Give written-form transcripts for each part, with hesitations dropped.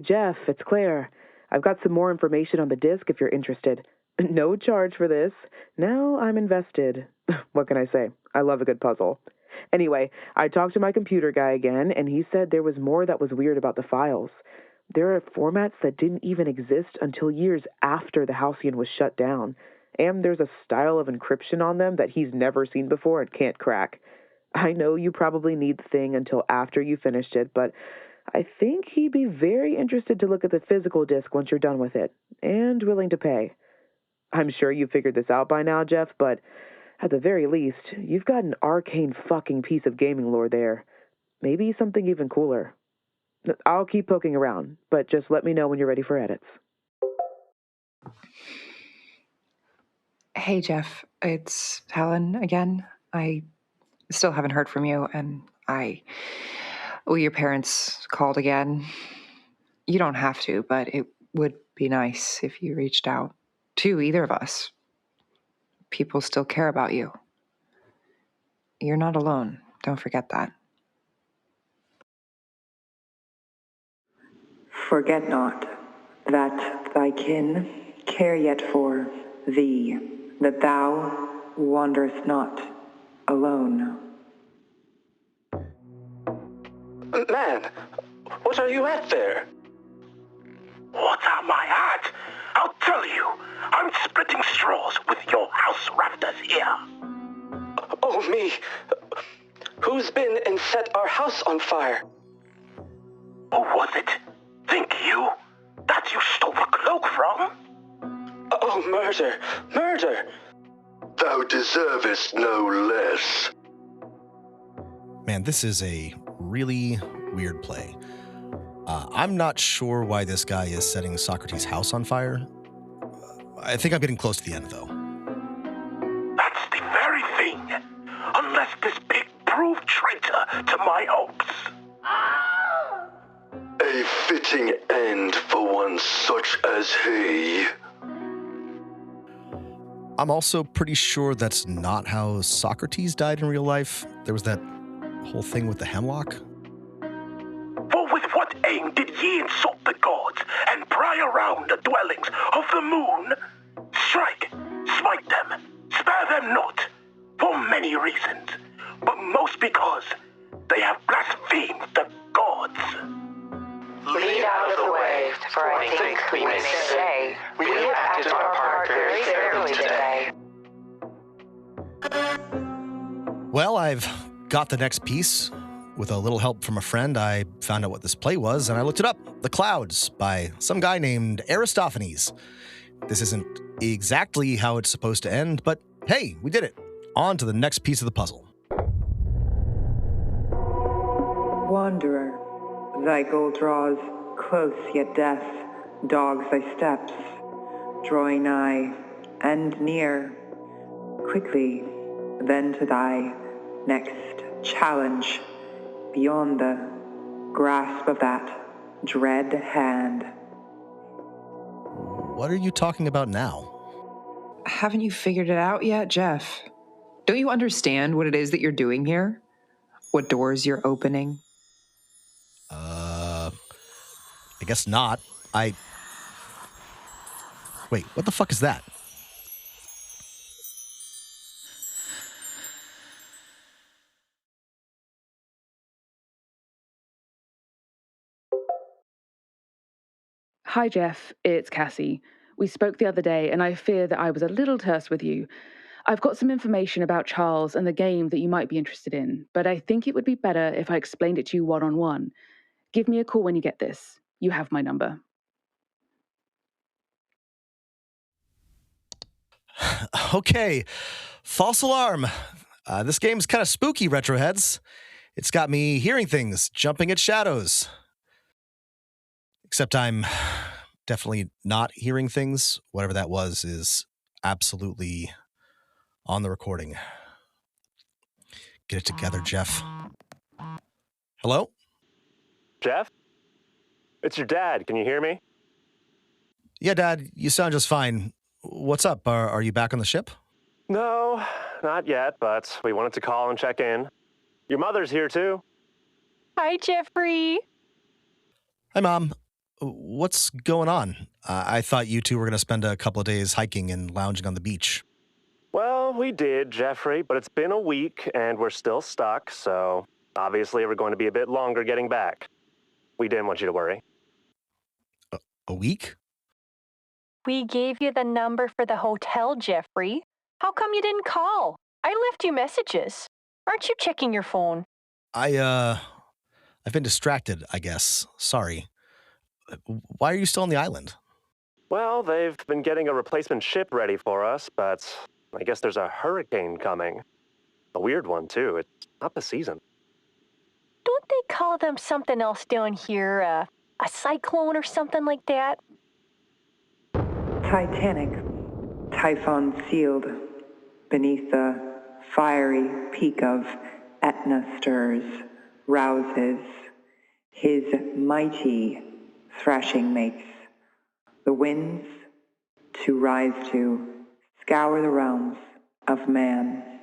Jeff, it's Claire. I've got some more information on the disc if you're interested. No charge for this. Now I'm invested. What can I say? I love a good puzzle. Anyway, I talked to my computer guy again, and he said there was more that was weird about the files. There are formats that didn't even exist until years after the Halcyon was shut down. And there's a style of encryption on them that he's never seen before and can't crack. I know you probably need the thing until after you finished it, but I think he'd be very interested to look at the physical disc once you're done with it, and willing to pay. I'm sure you figured this out by now, Jeff, but at the very least, you've got an arcane fucking piece of gaming lore there. Maybe something even cooler. I'll keep poking around, but just let me know when you're ready for edits. Hey, Jeff. It's Helen again. I still haven't heard from you, and your parents called again. You don't have to, but it would be nice if you reached out to either of us. People still care about you. You're not alone. Don't forget that. Forget not that thy kin care yet for thee, that thou wanderest not alone. Man, what are you at there? What's on my hat? I'll tell you. I'm splitting straws with your house rafters here. Oh, me. Who's been and set our house on fire? Who was it? Think you? That you stole the cloak from? Oh, murder. Murder. Thou deservest no less. Man, this is a really weird play. I'm not sure why this guy is setting Socrates' house on fire. I think I'm getting close to the end, though. That's the very thing. Unless this pig proved traitor to my hopes. A fitting end for one such as he. I'm also pretty sure that's not how Socrates died in real life. There was that whole thing with the hemlock. For with what aim did ye insult the gods and pry around the dwellings of the moon? Strike, smite them, spare them not, for many reasons, but most because they have blasphemed the gods. Lead out of the way, for I think we may say we have acted our part very fairly today. Well, I've got the next piece. With a little help from a friend, I found out what this play was, and I looked it up. The Clouds, by some guy named Aristophanes. This isn't exactly how it's supposed to end, but hey, we did it. On to the next piece of the puzzle. Wanderer, thy goal draws close, yet death dogs thy steps, drawing nigh and near. Quickly, then to thy next challenge, beyond the grasp of that dread hand. What are you talking about now? Haven't you figured it out yet, Jeff? Don't you understand what it is that you're doing here? What doors you're opening? I guess not. Wait, what the fuck is that? Hi, Jeff. It's Cassie. We spoke the other day, and I fear that I was a little terse with you. I've got some information about Charles and the game that you might be interested in, but I think it would be better if I explained it to you one-on-one. Give me a call when you get this. You have my number. Okay, false alarm. This game's kind of spooky, retroheads. It's got me hearing things, jumping at shadows. Except I'm definitely not hearing things. Whatever that was is absolutely on the recording. Get it together, Jeff. Hello? Jeff? It's your dad. Can you hear me? Yeah, Dad, you sound just fine. What's up? Are you back on the ship? No, not yet, but we wanted to call and check in. Your mother's here, too. Hi, Jeffrey. Hi, Mom. What's going on? I thought you two were going to spend a couple of days hiking and lounging on the beach. Well, we did, Jeffrey, but it's been a week and we're still stuck, so obviously we're going to be a bit longer getting back. We didn't want you to worry. A week? We gave you the number for the hotel, Jeffrey. How come you didn't call? I left you messages. Aren't you checking your phone? I've been distracted, I guess. Sorry. Why are you still on the island? Well, they've been getting a replacement ship ready for us, but I guess there's a hurricane coming. A weird one, too. It's not the season. Don't they call them something else down here? A cyclone or something like that? Titanic, typhon sealed, beneath the fiery peak of Etna stirs, rouses, his mighty thrashing makes, the winds to rise to, scour the realms of man.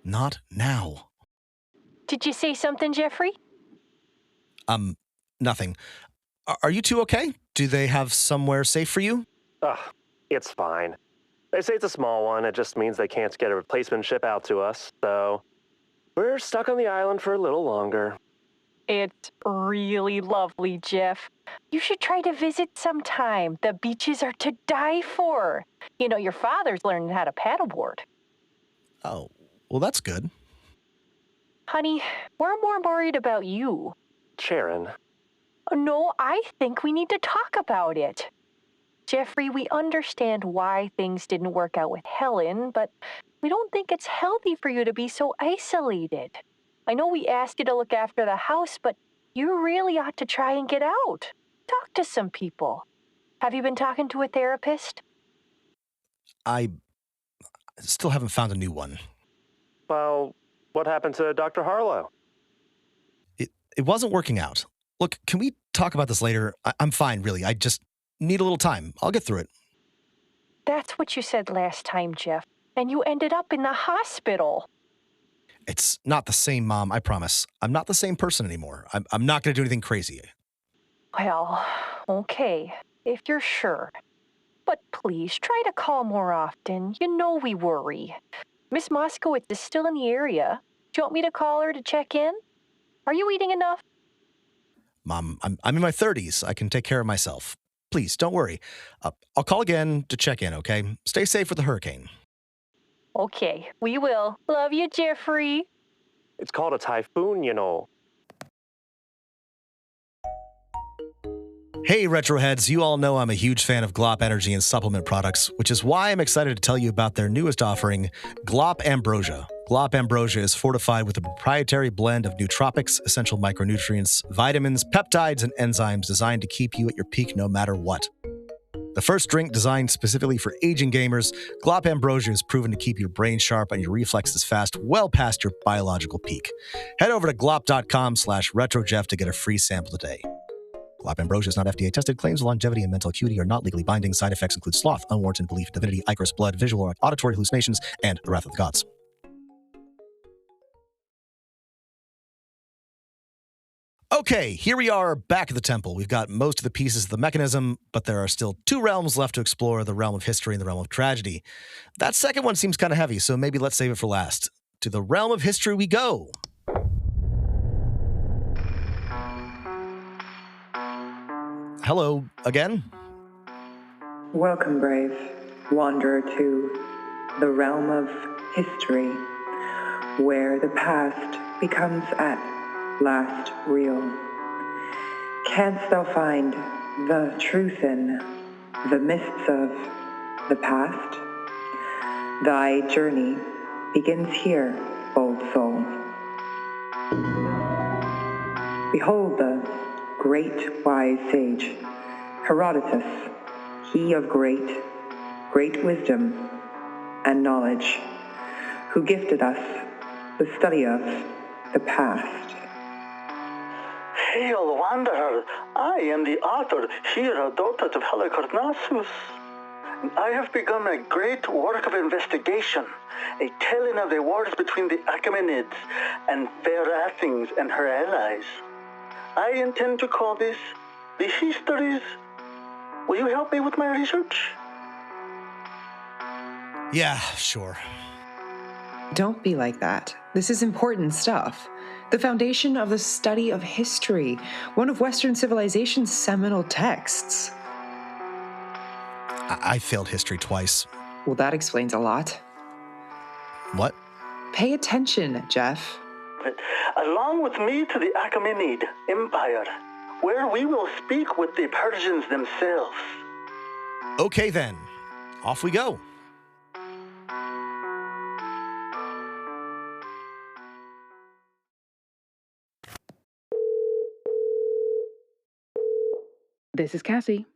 Not now. Did you say something, Jeffrey? Nothing. Are you two okay? Do they have somewhere safe for you? It's fine. They say it's a small one. It just means they can't get a replacement ship out to us, so we're stuck on the island for a little longer. It's really lovely, Jeff. You should try to visit sometime. The beaches are to die for. You know, your father's learning how to paddleboard. Oh, well, that's good. Honey, we're more worried about you. Sharon. No, I think we need to talk about it. Jeffrey, we understand why things didn't work out with Helen, but we don't think it's healthy for you to be so isolated. I know we asked you to look after the house, but you really ought to try and get out. Talk to some people. Have you been talking to a therapist? I still haven't found a new one. Well, what happened to Dr. Harlow? It wasn't working out. Look, can we talk about this later? I'm fine, really. I just need a little time. I'll get through it. That's what you said last time, Jeff. And you ended up in the hospital. It's not the same, Mom, I promise. I'm not the same person anymore. I'm not going to do anything crazy. Well, okay, if you're sure. But please, try to call more often. You know we worry. Miss Moskowitz is still in the area. Do you want me to call her to check in? Are you eating enough? Mom, I'm in my 30s. I can take care of myself. Please, don't worry. I'll call again to check in, okay? Stay safe with the hurricane. Okay, we will. Love you, Jeffrey. It's called a typhoon, you know. Hey, Retroheads, you all know I'm a huge fan of Glopp Energy and supplement products, which is why I'm excited to tell you about their newest offering, Glopp Ambrosia. Glopp Ambrosia is fortified with a proprietary blend of nootropics, essential micronutrients, vitamins, peptides, and enzymes designed to keep you at your peak no matter what. The first drink designed specifically for aging gamers, Glopp Ambrosia is proven to keep your brain sharp and your reflexes fast well past your biological peak. Head over to glopp.com/retrojeff to get a free sample today. Glopp Ambrosia is not FDA tested. Claims of longevity and mental acuity are not legally binding. Side effects include sloth, unwarranted belief in divinity, ichorous blood, visual or auditory hallucinations, and the wrath of the gods. Okay, here we are back at the temple. We've got most of the pieces of the mechanism, but there are still two realms left to explore, the realm of history and the realm of tragedy. That second one seems kind of heavy, so maybe let's save it for last. To the realm of history we go. Hello again. Welcome, brave wanderer, to the realm of history, where the past becomes at last real. Canst thou find the truth in the mists of the past? Thy journey begins here, old soul. Behold the great wise sage, Herodotus, he of great wisdom and knowledge, who gifted us the study of the past. Hail, wanderer! I am the author, Herodotus of Halicarnassus. I have begun a great work of investigation, a telling of the wars between the Achaemenids and fair Athens and her allies. I intend to call this the histories. Will you help me with my research? Yeah, sure. Don't be like that. This is important stuff. The foundation of the study of history, one of Western civilization's seminal texts. I failed history twice. Well, that explains a lot. What? Pay attention, Jeff. Along with me to the Achaemenid Empire, where we will speak with the Persians themselves. Okay then, off we go. This is Cassie.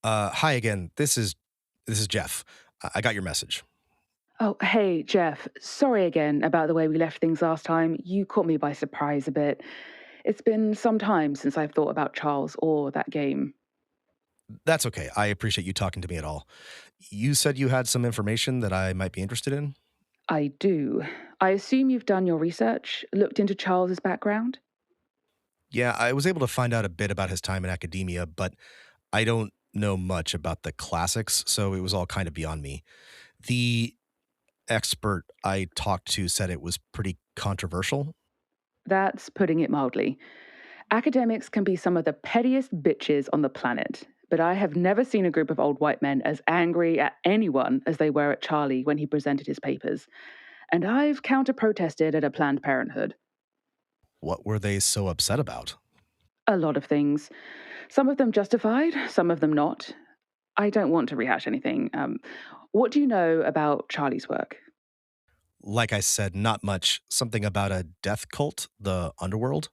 Hi again. This is Jeff. I got your message. Oh, hey, Jeff. Sorry again about the way we left things last time. You caught me by surprise a bit. It's been some time since I've thought about Charles or that game. That's okay. I appreciate you talking to me at all. You said you had some information that I might be interested in? I do. I assume you've done your research, looked into Charles's background? Yeah, I was able to find out a bit about his time in academia, but I don't know much about the classics, so it was all kind of beyond me. The expert I talked to said it was pretty controversial. That's putting it mildly. Academics can be some of the pettiest bitches on the planet, but I have never seen a group of old white men as angry at anyone as they were at Charlie when he presented his papers. And I've counter-protested at a Planned Parenthood. What were they so upset about? A lot of things. Some of them justified, some of them not. I don't want to rehash anything. What do you know about Charlie's work? Like I said, not much. Something about a death cult, the underworld?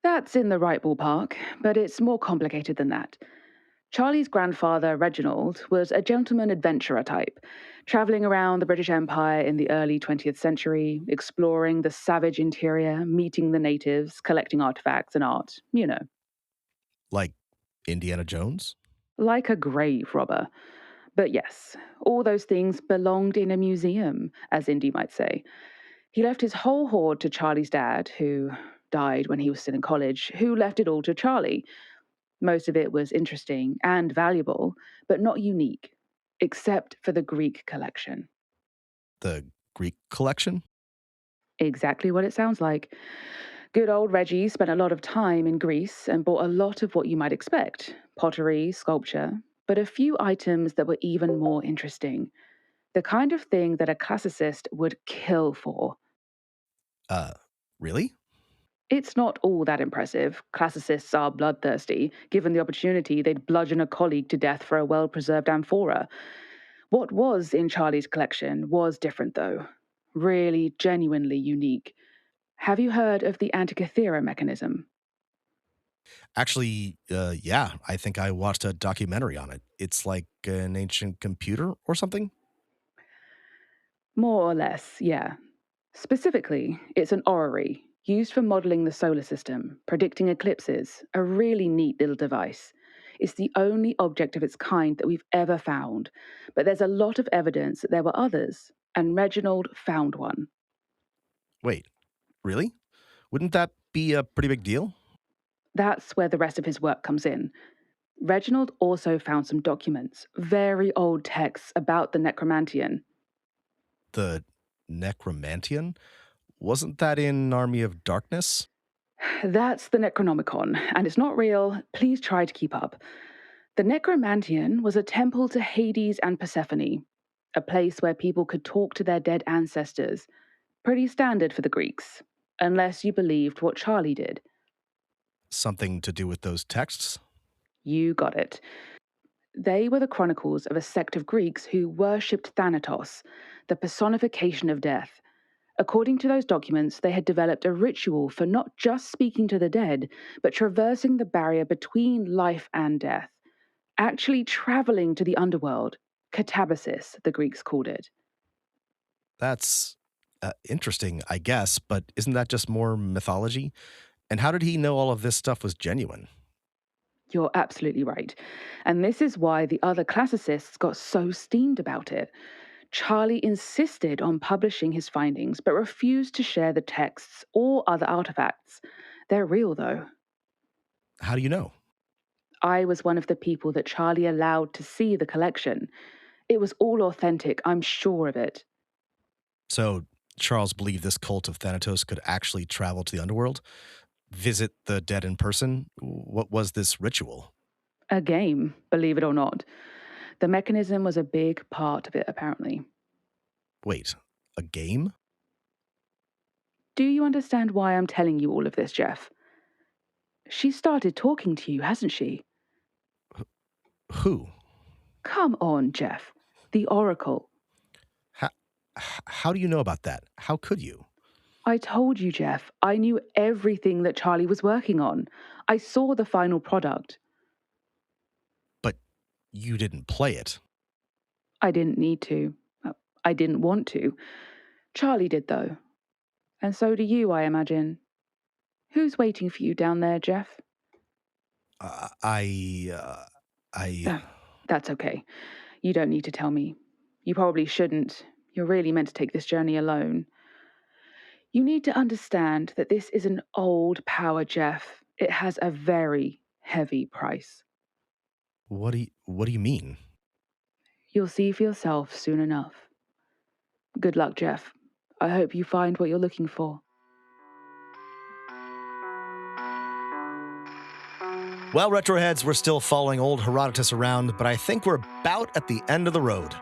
That's in the right ballpark, but it's more complicated than that. Charlie's grandfather, Reginald, was a gentleman adventurer type, travelling around the British Empire in the early 20th century, exploring the savage interior, meeting the natives, collecting artifacts and art, you know. Like Indiana Jones? Like a grave robber. But yes, all those things belonged in a museum, as Indy might say. He left his whole hoard to Charlie's dad, who died when he was still in college, who left it all to Charlie. Most of it was interesting and valuable, but not unique, except for the Greek collection. The Greek collection? Exactly what it sounds like. Good old Reggie spent a lot of time in Greece and bought a lot of what you might expect: pottery, sculpture, but a few items that were even more interesting. The kind of thing that a classicist would kill for. Really? It's not all that impressive. Classicists are bloodthirsty. Given the opportunity, they'd bludgeon a colleague to death for a well-preserved amphora. What was in Charlie's collection was different, though. Really, genuinely unique. Have you heard of the Antikythera mechanism? Actually, yeah, I think I watched a documentary on it. It's like an ancient computer or something? More or less, yeah. Specifically, it's an orrery used for modeling the solar system, predicting eclipses, a really neat little device. It's the only object of its kind that we've ever found, but there's a lot of evidence that there were others, and Reginald found one. Wait, really? Wouldn't that be a pretty big deal? That's where the rest of his work comes in. Reginald also found some documents, very old texts about the Necromantian. The Necromantian? Wasn't that in Army of Darkness? That's the Necronomicon, and it's not real. Please try to keep up. The Necromantian was a temple to Hades and Persephone, a place where people could talk to their dead ancestors. Pretty standard for the Greeks, unless you believed what Charlie did. Something to do with those texts? You got it. They were the chronicles of a sect of Greeks who worshipped Thanatos, the personification of death. According to those documents, they had developed a ritual for not just speaking to the dead, but traversing the barrier between life and death, actually traveling to the underworld. Katabasis, the Greeks called it. That's interesting, I guess, but isn't that just more mythology? And how did he know all of this stuff was genuine? You're absolutely right. And this is why the other classicists got so steamed about it. Charlie insisted on publishing his findings, but refused to share the texts or other artifacts. They're real, though. How do you know? I was one of the people that Charlie allowed to see the collection. It was all authentic, I'm sure of it. So Charles believed this cult of Thanatos could actually travel to the underworld, visit the dead in person? What was this ritual? A game, believe it or not. The mechanism was a big part of it, apparently. Wait, a game? Do you understand why I'm telling you all of this, Jeff? She started talking to you, hasn't she? Who? Come on, Jeff. The Oracle. How do you know about that? How could you? I told you, Jeff. I knew everything that Charlie was working on. I saw the final product. But you didn't play it. I didn't need to. I didn't want to. Charlie did, though. And so do you, I imagine. Who's waiting for you down there, Jeff? That's okay. You don't need to tell me. You probably shouldn't. You're really meant to take this journey alone. You need to understand that this is an old power, Jeff. It has a very heavy price. What do you mean? You'll see for yourself soon enough. Good luck, Jeff. I hope you find what you're looking for. Well, Retroheads, we're still following old Herodotus around, but I think we're about at the end of the road.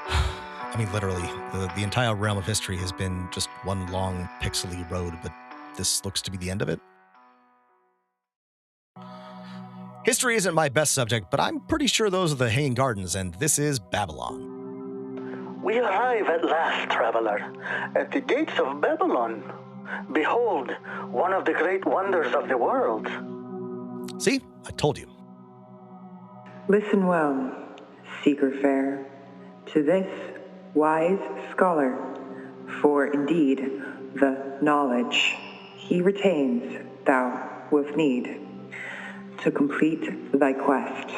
I mean, literally, the entire realm of history has been just one long pixely road, but this looks to be the end of it. History isn't my best subject, but I'm pretty sure those are the Hanging Gardens, and this is Babylon. We arrive at last, traveler, at the gates of Babylon. Behold, one of the great wonders of the world. See? I told you. Listen well, seeker fair, to this wise scholar, for indeed the knowledge he retains thou wilt need to complete thy quest.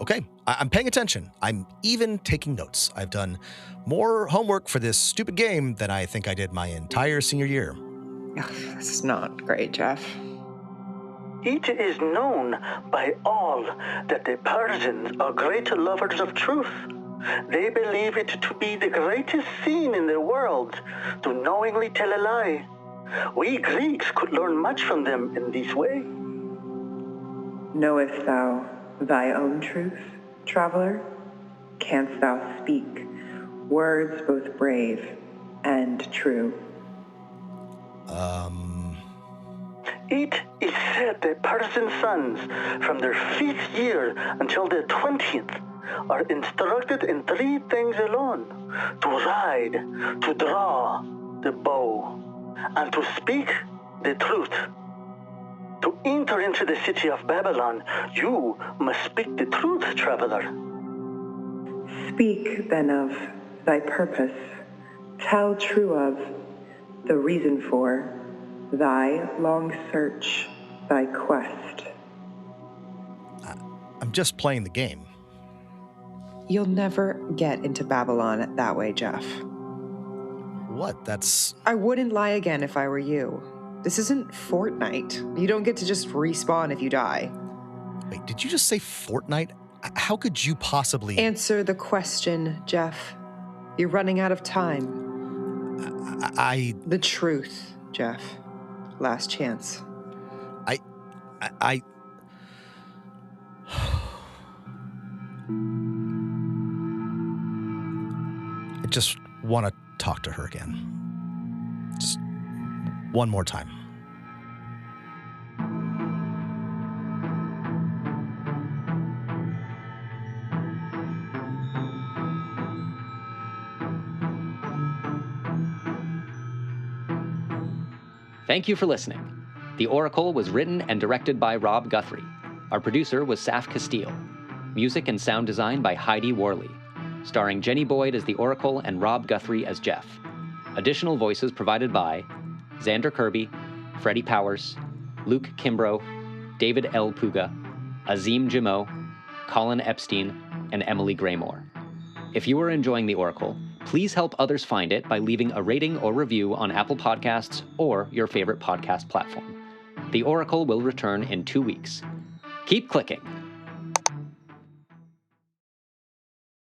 Okay, I'm paying attention. I'm even taking notes. I've done more homework for this stupid game than I think I did my entire senior year. This is not great, Jeff. It is known by all that the Persians are great lovers of truth. They believe it to be the greatest sin in the world to knowingly tell a lie. We Greeks could learn much from them in this way. Knowest thou thy own truth, traveler? Canst thou speak words both brave and true? It is said that Persian sons, from their 5th year until their 20th, are instructed in 3 things alone: to ride, to draw the bow, and to speak the truth. To enter into the city of Babylon, you must speak the truth, traveler. Speak then of thy purpose. Tell true of the reason for thy long search, thy quest. I'm just playing the game. You'll never get into Babylon that way, Jeff. What? I wouldn't lie again if I were you. This isn't Fortnite. You don't get to just respawn if you die. Wait, did you just say Fortnite? How could you possibly... Answer the question, Jeff. You're running out of time. The truth, Jeff. Last chance. I just want to talk to her again. Just one more time. Thank you for listening. The Oracle was written and directed by Rob Guthrie. Our producer was Saff Casteel. Music and sound design by Heidi Worley. Starring Jenny Boyd as the Oracle and Rob Guthrie as Jeff. Additional voices provided by Zander Kirby, Freddie Powers, Luke Kimbro, David L. Puga, Azeem Jimoh, Colin Epstein, and Emily Greymoore. If you are enjoying The Oracle, please help others find it by leaving a rating or review on Apple Podcasts or your favorite podcast platform. The Oracle will return in 2 weeks. Keep clicking.